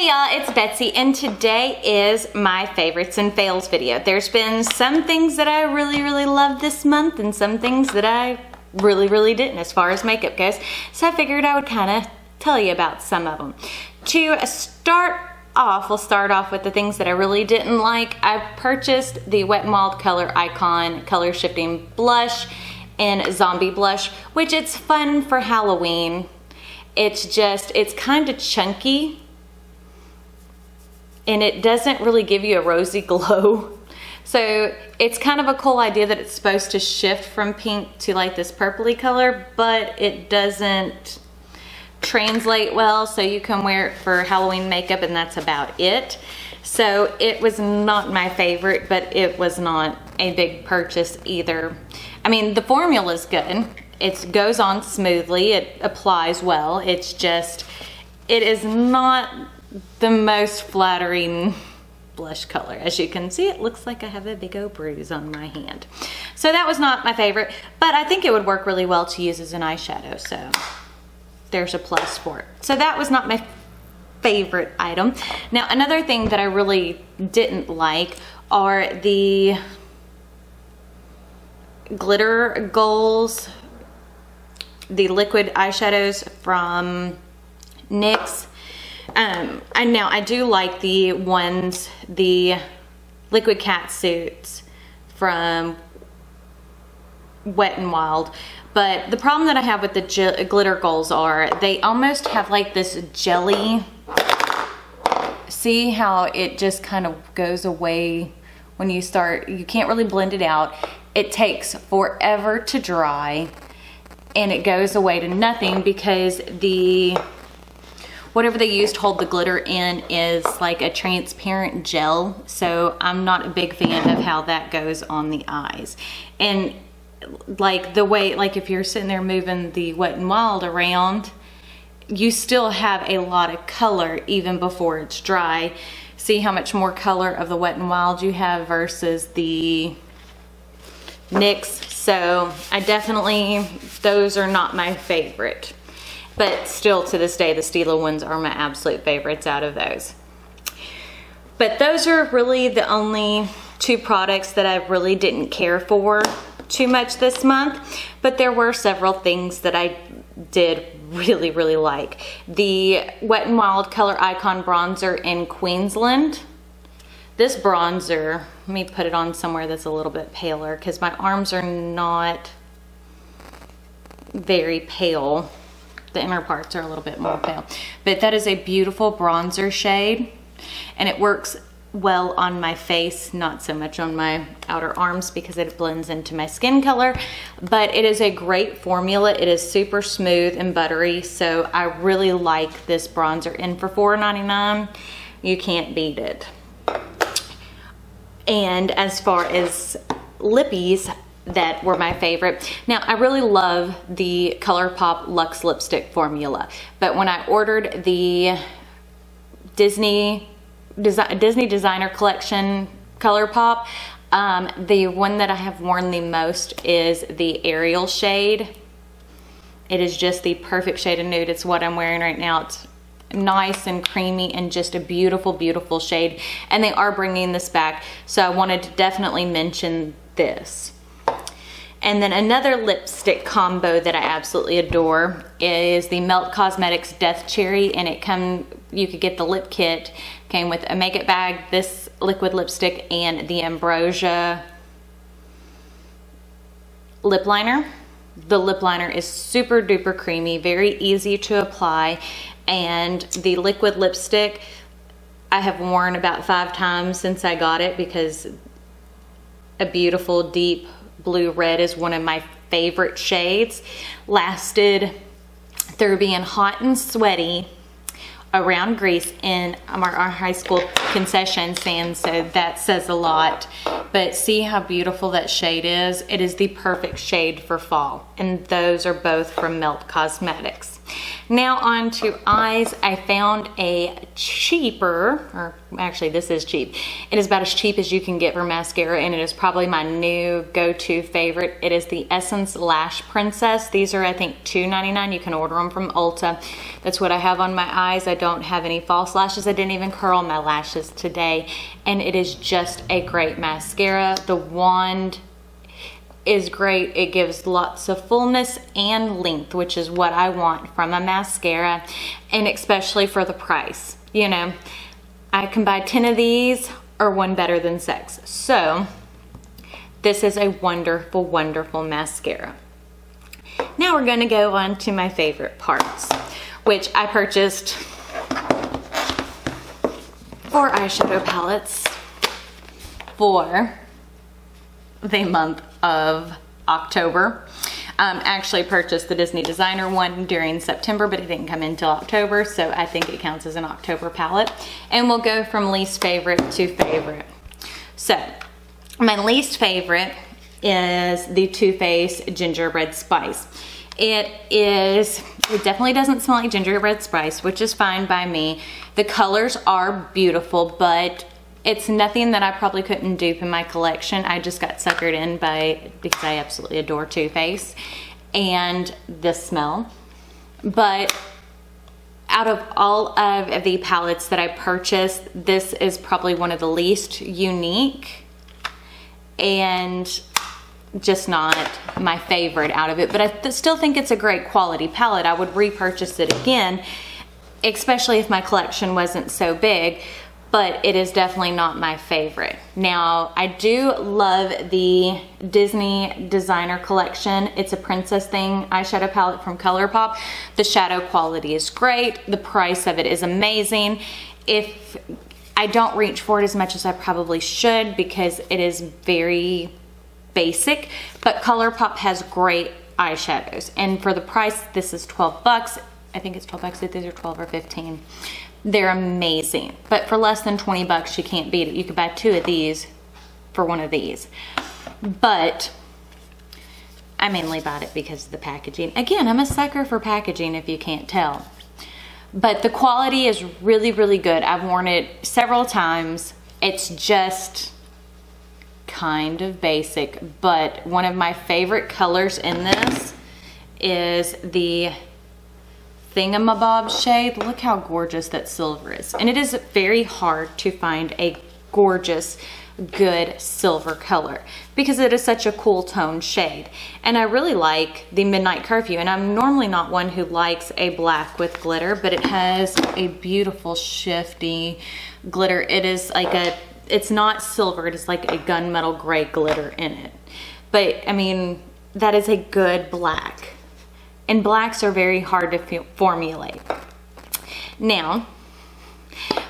Hey y'all, it's Betsy, and today is my favorites and fails video. There's been some things that I really loved this month and some things that I really didn't as far as makeup goes. So I figured I would kind of tell you about some of them. To start off, we'll start off with the things that I really didn't like. I purchased the Wet n Wild Color Icon Color Shifting Blush in Zombie Blush, which it's fun for Halloween. It's kind of chunky and it doesn't really give you a rosy glow. So it's kind of a cool idea that it's supposed to shift from pink to like this purpley color, but it doesn't translate well, so you can wear it for Halloween makeup and that's about it. So it was not my favorite, but it was not a big purchase either. I mean, the formula is good. It goes on smoothly, it applies well. It's just, it is not the most flattering blush color. As you can see, it looks like I have a big old bruise on my hand. So that was not my favorite, but I think it would work really well to use as an eyeshadow, so there's a plus for it. So that was not my favorite item. Now, another thing that I really didn't like are the glitter goals, the liquid eyeshadows from NYX. Now I do like the ones, the liquid cat suits from Wet n Wild, but the problem that I have with the glitter goals are they almost have like this jelly. See how it just kind of goes away when you start, you can't really blend it out. It takes forever to dry and it goes away to nothing because whatever they use to hold the glitter in is like a transparent gel. So I'm not a big fan of how that goes on the eyes. And like the way, like if you're sitting there moving the Wet n Wild around, you still have a lot of color even before it's dry. See how much more color of the Wet n Wild you have versus the NYX. So I definitely, those are not my favorite. But still to this day, the Stila ones are my absolute favorites out of those. But those are really the only two products that I really didn't care for too much this month. But there were several things that I did really like. The Wet n Wild Color Icon Bronzer in Queensland. This bronzer, let me put it on somewhere that's a little bit paler because my arms are not very pale. The inner parts are a little bit more pale, but that is a beautiful bronzer shade and it works well on my face, not so much on my outer arms because it blends into my skin color, but it is a great formula. It is super smooth and buttery, so I really like this bronzer, and for $4.99 you can't beat it. And as far as lippies that were my favorite. Now, I really love the Colourpop Luxe lipstick formula, but when I ordered the Disney Designer Collection Colourpop, the one that I have worn the most is the Ariel shade. It is just the perfect shade of nude. It's what I'm wearing right now. It's nice and creamy and just a beautiful shade, and they are bringing this back, so I wanted to definitely mention this. And then another lipstick combo that I absolutely adore is the Melt Cosmetics Death Cherry, and you could get the lip kit. Came with a makeup bag, this liquid lipstick, and the Ambrosia lip liner. The lip liner is super duper creamy, very easy to apply, and the liquid lipstick I have worn about 5 times since I got it because a beautiful deep blue red is one of my favorite shades. Lasted through being hot and sweaty around Greece in our high school concession stand, so that says a lot. But see how beautiful that shade is? It is the perfect shade for fall, and those are both from Melt Cosmetics. Now on to eyes. I found a cheaper, or actually this is cheap. It is about as cheap as you can get for mascara, and it is probably my new go-to favorite. It is the Essence Lash Princess. These are, I think, $2.99. You can order them from Ulta. That's what I have on my eyes. I don't have any false lashes. I didn't even curl my lashes today, and it is just a great mascara. The wand is great. It gives lots of fullness and length, which is what I want from a mascara, and especially for the price. You know, I can buy 10 of these or one better than sex. So this is a wonderful, wonderful mascara. Now we're gonna go on to my favorite parts, which I purchased 4 eyeshadow palettes for the month of October. Actually purchased the Disney designer one during September, but it didn't come until October, so I think it counts as an October palette. And we'll go from least favorite to favorite. So my least favorite is the Too Faced Gingerbread Spice. It definitely doesn't smell like gingerbread spice, which is fine by me. The colors are beautiful, but it's nothing that I probably couldn't dupe in my collection. I just got suckered in because I absolutely adore Too Faced and the smell. But out of all of the palettes that I purchased, this is probably one of the least unique and just not my favorite out of it. But I still think it's a great quality palette. I would repurchase it again, especially if my collection wasn't so big. But it is definitely not my favorite. Now, I do love the Disney designer collection. It's a princess thing eyeshadow palette from Colourpop. The shadow quality is great. The price of it is amazing. If I don't reach for it as much as I probably should because it is very basic, but Colourpop has great eyeshadows. And for the price, this is 12 bucks. I think it's 12 bucks. These are 12 or 15. They're amazing, but for less than 20 bucks, you can't beat it. You could buy 2 of these for one of these. But I mainly bought it because of the packaging. Again, I'm a sucker for packaging if you can't tell. But the quality is really, really good. I've worn it several times. It's just kind of basic, but one of my favorite colors in this is the Thingamabob shade. Look how gorgeous that silver is. And it is very hard to find a gorgeous, good silver color because it is such a cool tone shade. And I really like the Midnight Curfew, and I'm normally not one who likes a black with glitter, but it has a beautiful shifty glitter. It is like it's not silver, it is like a gunmetal gray glitter in it. But I mean, that is a good black. And blacks are very hard to formulate. Now,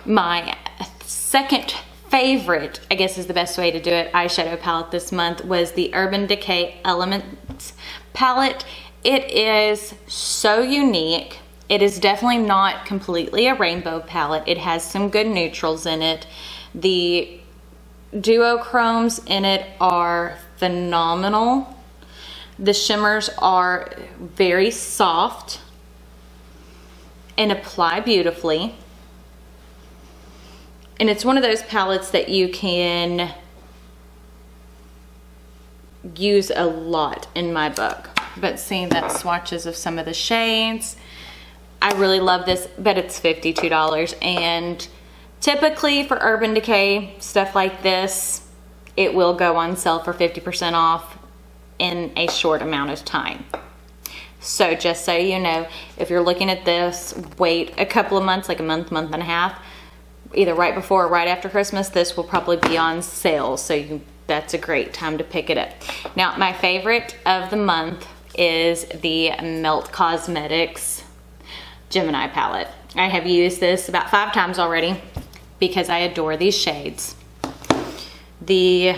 my second favorite, I guess is the best way to do it, eyeshadow palette this month was the Urban Decay Elements palette. It is so unique. It is definitely not completely a rainbow palette. It has some good neutrals in it. The duochromes in it are phenomenal. The shimmers are very soft and apply beautifully. And it's one of those palettes that you can use a lot in my book. But seeing that swatches of some of the shades, I really love this, but it's $52. And typically for Urban Decay, stuff like this, it will go on sale for 50% off in a short amount of time. So just so you know, if you're looking at this, wait a couple of months, like a month, month and a half, either right before or right after Christmas, this will probably be on sale. So that's a great time to pick it up. Now, my favorite of the month is the Melt Cosmetics Gemini palette. I have used this about 5 times already because I adore these shades. The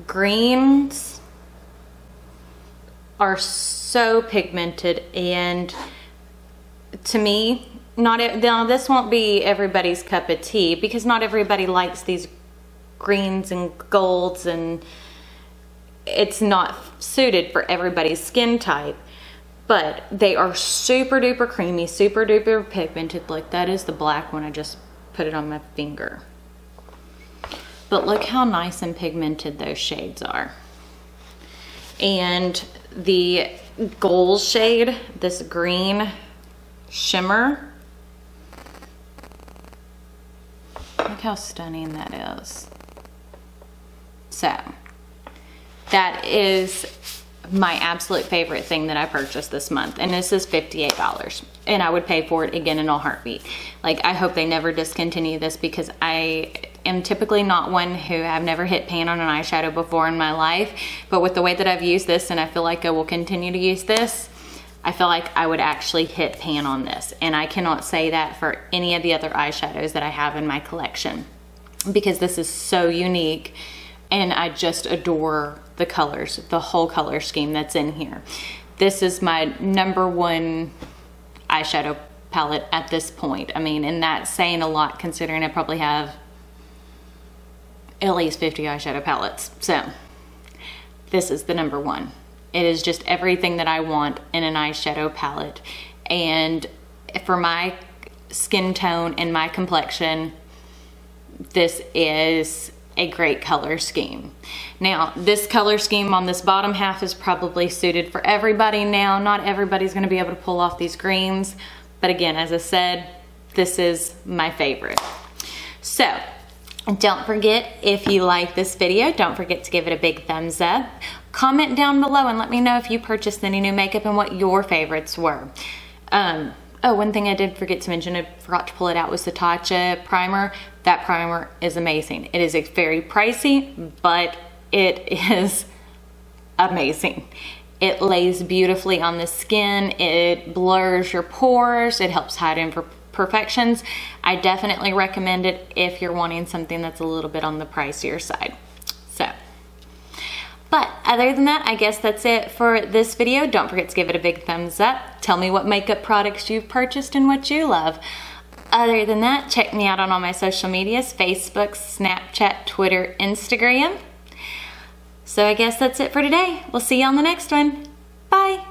greens are so pigmented, and to me, now this won't be everybody's cup of tea because not everybody likes these greens and golds, and it's not suited for everybody's skin type. but they are super duper creamy, super duper pigmented. Look, that is the black one. I just put it on my finger. But look how nice and pigmented those shades are. And the gold shade, this green shimmer, look how stunning that is. So that is my absolute favorite thing that I purchased this month, and this is $58, and I would pay for it again in a heartbeat. Like, I hope they never discontinue this, because I am typically not one who have never hit pan on an eyeshadow before in my life, but with the way that I've used this, and I feel like I will continue to use this, I feel like I would actually hit pan on this. And I cannot say that for any of the other eyeshadows that I have in my collection, because this is so unique, and I just adore the colors, the whole color scheme that's in here. This is my #1 eyeshadow palette at this point. I mean, and that's saying a lot, considering I probably have at least 50 eyeshadow palettes. So this is the #1. It is just everything that I want in an eyeshadow palette. And for my skin tone and my complexion, this is a great color scheme. Now, this color scheme on this bottom half is probably suited for everybody. Now, not everybody's gonna be able to pull off these greens, but again, as I said, this is my favorite. So, don't forget, if you like this video, don't forget to give it a big thumbs up. Comment down below and let me know if you purchased any new makeup and what your favorites were. Oh, one thing I did forget to mention, I forgot to pull it out, was the Tatcha primer. That primer is amazing. It is very pricey, but it is amazing. It lays beautifully on the skin. It blurs your pores. It helps hide imperfections. I definitely recommend it if you're wanting something that's a little bit on the pricier side. So, but other than that, I guess that's it for this video. Don't forget to give it a big thumbs up. Tell me what makeup products you've purchased and what you love. Other than that, check me out on all my social medias, Facebook, Snapchat, Twitter, Instagram. So I guess that's it for today. We'll see you on the next one. Bye.